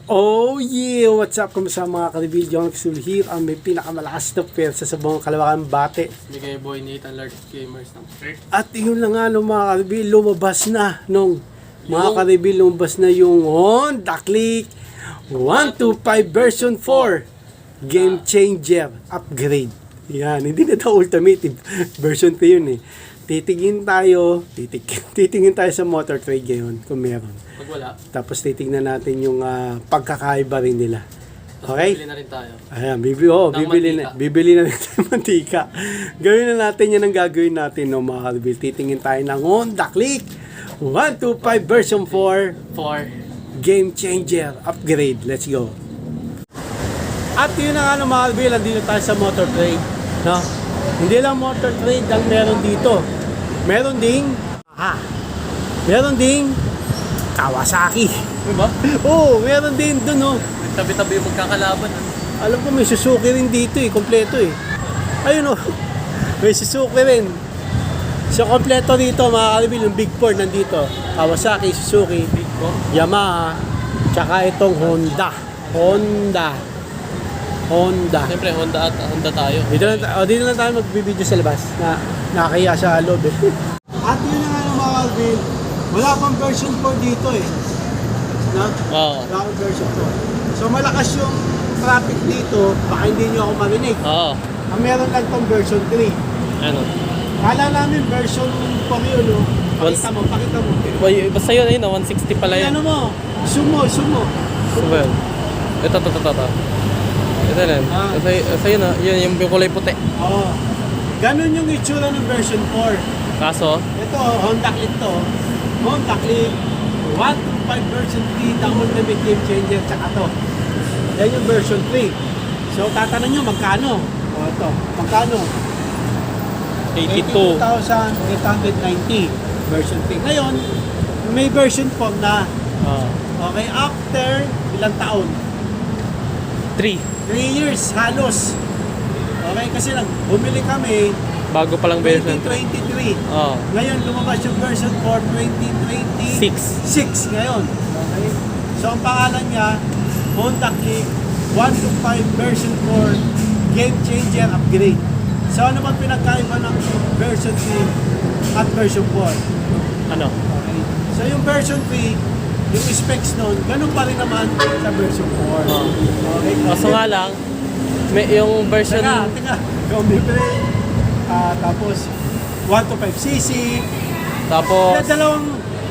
Oh yeah! What's up? Kumusta mga ka-review? John Kisul here ang may pinakamalakas na pwersa sa buong Kalawakan Bate. Bigay boy Nathan Large Gamers ng At yun na nga nung mga ka-review, lumabas na nung mga ka-review, lumabas na yung Honda Click 125 version 4 Game Changer Upgrade. Yan, hindi na ito ultimate version 3 yun eh. Titingin tayo sa motor trade ngayon kung meron. Pag wala, Tapos titingnan natin yung pagkakaiba rin nila. Okay? bili na rin tayo. Ayan, Ng bibili na rin tayo mantika. Gawin na natin yan ang gagawin natin no, mga ka-review. Titingin tayo ng Honda Click 125 version 4 For Game Changer Upgrade. Let's go. At yun na nga no, mga ka-review, nandito tayo sa motor trade. No? Hindi lang motor trade ang meron dito. Meron ding Kawasaki. diba? Oo, meron din dun oh. Nagtabi-tabi yung magkakalaban. Alam ko may Suzuki rin dito eh, kompleto eh. Ayun oh, may Suzuki rin. So kompleto dito mga ka-review, yung Big 4 nandito. Kawasaki, Suzuki, Big Four. Yamaha, tsaka itong Honda. Siyempre Honda at Honda tayo. Dito lang tayo magbibideo sa labas na nakakaya sa loob eh. At yun na nga ng mga ka-review, wala pang version 4 dito eh. No? Oo. Wala pang version 4. So malakas yung traffic dito, baka hindi nyo ako marinig. Oo. Ang meron lang tong version 3. Ano? Kala namin version 4 yun, no? Pakita mo. Boy, basta yun ayun, 160 pala Ano yan. mo? Sumo. Ano ba yun? Ito. Ito yan. Ah. Ito yun yun yung kulay puti. Oo. Ganun yung itsura ng version 4. Kaso, Ito, Honda Click to. Honda Click 125 version 3, the ultimate game changer, tsaka to. Yan yung version 3. So, tatanong nyo, magkano? O, ito. Magkano? 82. 82,890 version 3. Ngayon, may version 4 na. Oo. Okay, after ilang taon? 3. 3 years halos. Okay, kasi lang, bumili kami Bago palang version. 2023. Oo. Ngayon, lumabas yung version 4, 2026 6. ngayon. Okay? So, ang pangalan niya, Honda Click 125 version 4 Game Changer Upgrade. So, ano ba pinagkaiba ng version 3 at version 4? Ano? Okay. So, yung version 3, yung specs nun, ganun pa rin naman sa version 4. Okay. Kaso nga lang, may yung version... Teka. Yung bibili, tapos 125cc. Tapos...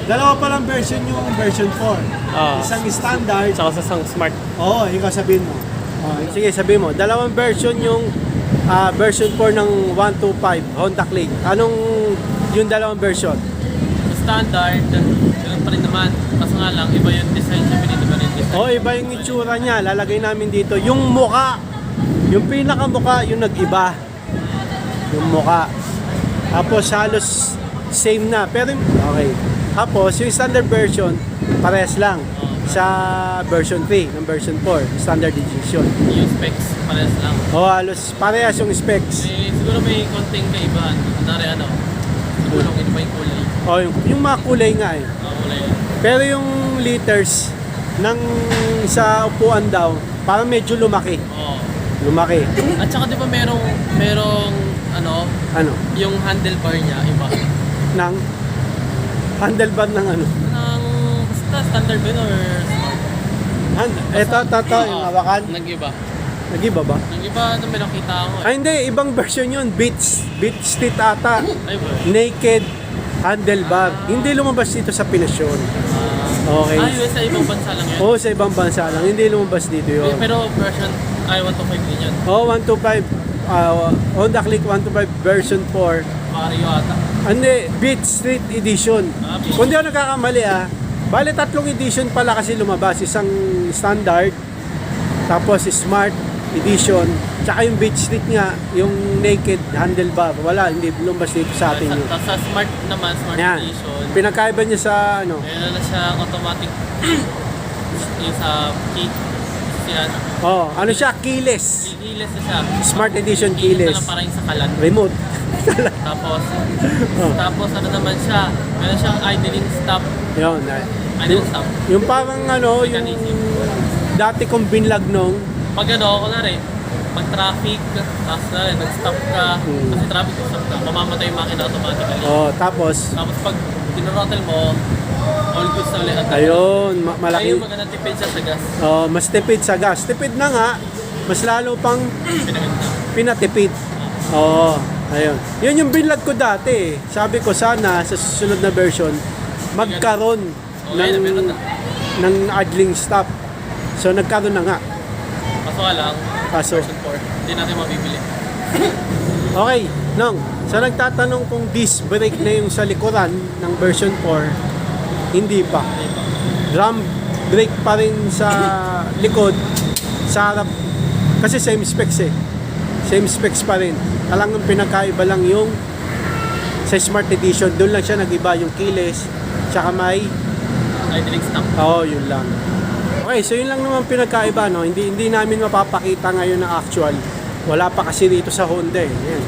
Dalawa pa lang version yung version 4. Ah. Isang standard. Tsaka sa isang smart. Oo, ikaw sabihin mo. Sige, sabihin mo. Dalawang version yung version 4 ng 125 Honda Click. Anong yung dalawang version? Standard, ganun pa rin naman. Kaso nga lang, iba yung design. Sabi dito ba rin design? Oo, iba yung itsura niya. Lalagay namin dito. Yung muka, yung pinakamuka, yung nag-iba. Yung muka. Tapos halos same na. Pero, okay. Tapos, yung standard version, parehas lang sa version 3 ng version 4, standard edition. Yung specs, parehas lang. O, halos parehas yung specs. Siguro may konting kaibahan. Kunwari siguro iba yung kulay. O, yung mga kulay nga eh. Kulay. Pero yung liters ng sa upuan daw, parang medyo lumaki. Oo. Lumaki. At saka di ba merong Ano? yung handlebar niya, iba. Ng handlebar ng ano? Basta standard ba yun or smart? Ito, yung hawakan. Nag-iba. Nag-iba ba? Nag-iba na may nakita ako eh. Ay, hindi. Ibang version yun. Beach Street ata. Ay ba? Naked handlebar. Hindi lumabas dito sa Pinas yun. Okay. Yun sa ibang bansa lang yun. Oo, sa ibang bansa lang. Hindi lumabas dito yun. Pero version, 125 din yun. Oo, 125. Honda Click 125 version 4. Mario ata. Hindi, Beach Street Edition. Beach. Kung di ako nagkakamali bali 3 edition pala kasi lumabas. Isang standard, tapos smart edition, tsaka yung Beach Street nga, yung naked handlebar. Wala, hindi lumabas dito sa atin yun. Sa smart naman, smart Yan. edition. Pinakaiba niya sa ano? Meron na siya automatic yung sa key. Siya. Ano siya? Keyless. Keyless na siya. Smart edition Keyless keyless. na lang parang sa kalan. Remote. Tapos ano naman siya, meron siyang idling stop. Yun. Idling stop. Yung parang ano, yung Mechanism. dati kong binlag nung Pag ano, kunwari, pag traffic, tapos nag-stop ka, kasi traffic stop ka, mamamatay yung makina automatically. tapos Tapos pag tinurottle mo, all goods na ulit. ayun, malaki. Ayun, magandang tipid siya sa gas. Mas tipid sa gas. Tipid na nga, mas lalo pang Pinaganda. pinatipid. Oo, ayun. Yun yung binlag ko dati. Sabi ko sana sa susunod na version magkaroon Okay, meron na. ng idling stop. So nagkaroon na nga. Kaso nga lang, Kaso, version 4, hindi natin mabibili. okay, Nong. So nagtatanong kung disc brake na yung sa likuran ng version 4, hindi pa. Drum brake pa rin sa likod, sa harap. Kasi same specs eh. Same specs pa rin. Talagang pinakaiba lang yung sa Smart Edition. Doon lang siya nag-iba yung keyless. Tsaka may, Idling stop. yun lang. Okay, so yun lang naman pinagkaiba, no? Hindi namin mapapakita ngayon ng actual. Wala pa kasi dito sa Honda eh. Ayan.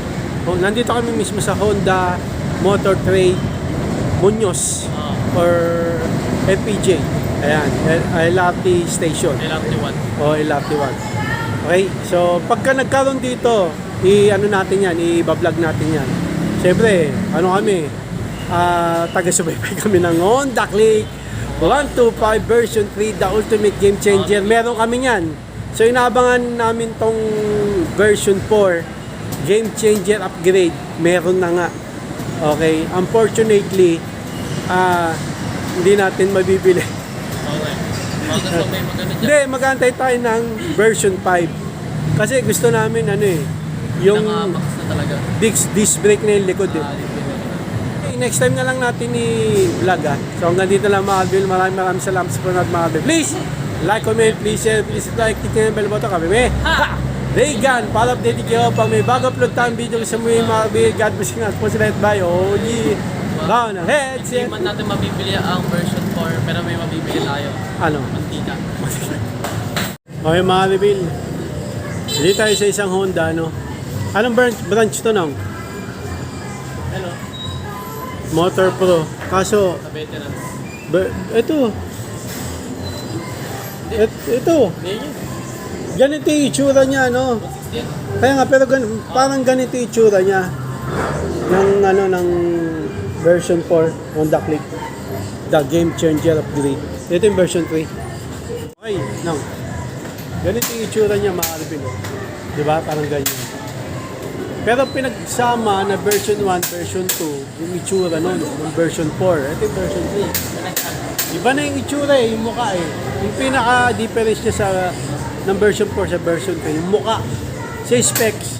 Nandito kami mismo sa Honda Motor Trade Muñoz or FPJ. Ayan, LRT Station. LRT1. LRT1. Okay, so pagka nagkaroon dito, i-ano natin yan, i-vlog natin yan. Siyempre, ano kami, taga-subaybay kami ng Honda Click 125 version 3, the ultimate game changer. Meron kami yan. So inaabangan namin tong version 4, game changer upgrade. Meron na nga. Okay, unfortunately, hindi natin mabibili. Okay. Gusto may magano dyan. Hindi, mag-antay tayo ng version 5. Kasi gusto namin yung Naka-max na talaga. disc brake na yung likod eh. Okay, next time na lang natin i-vlog ah. So hanggang dito lang mga Alvin. Maraming salamat sa panonood mga Alvin. Please, like, comment, please share, please like, click nyo yung bell button kami. Ha! Reagan, para update kayo pag may bago upload tayong video sa mga Alvin. God bless you nga. Sponsored by OG. Down heads. Hindi man natin mabibili ang version 4, pero may mabibili tayo. Ano? Mantika. Okay mga Alvin. Hindi tayo sa isang Honda, no? Anong branch to nang? Hello. Motor Pro. Kaso, Sa veterans. ito. Ito. Hindi yun. Ganito yung itsura niya, no? 160. Kaya nga, pero parang ganito yung itsura niya. Ng version 4 Honda Click. The Game Changer Upgrade. Ito yung version 3. Okay, no. Ganito yung itsura niya, mga Alvin. Diba? Parang ganyan. Pero pinagsama na version 1, version 2, yung itsura nun, ng version 4. Ito yung version 3. Iba na yung itsura eh, yung mukha eh. Yung pinaka-difference niya ng version 4 sa version 3, yung mukha. Sa specs,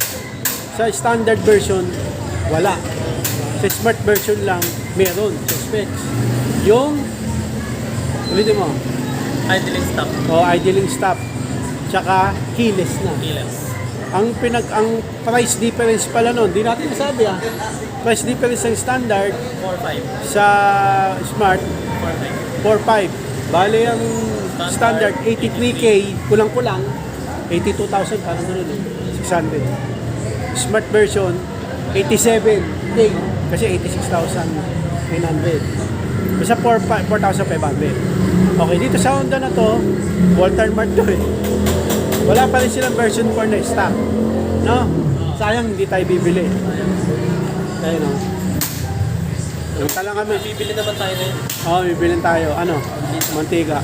sa standard version, wala. Sa smart version lang, meron sa specs. Yung, ulitin mo, Idling stop. idling stop, tsaka keyless na. Keyless. Ang price difference pala nun, di natin nasabi ah. Price difference ng standard 4.5. sa smart 4.5. 4.5. Bale ang standard 83k, kulang-kulang 82,000 parang gano'n eh. 600. Smart version 87k kasi 86,900. Basta 4,500. Okay, dito sa Honda na to, Walter Mart to eh. Wala pa rin silang version 4 na stock. No? Sayang hindi tayo bibili. Kaya no. Punta lang kami. Bibili naman tayo na yun. Bibilin tayo. Ano? Mantika.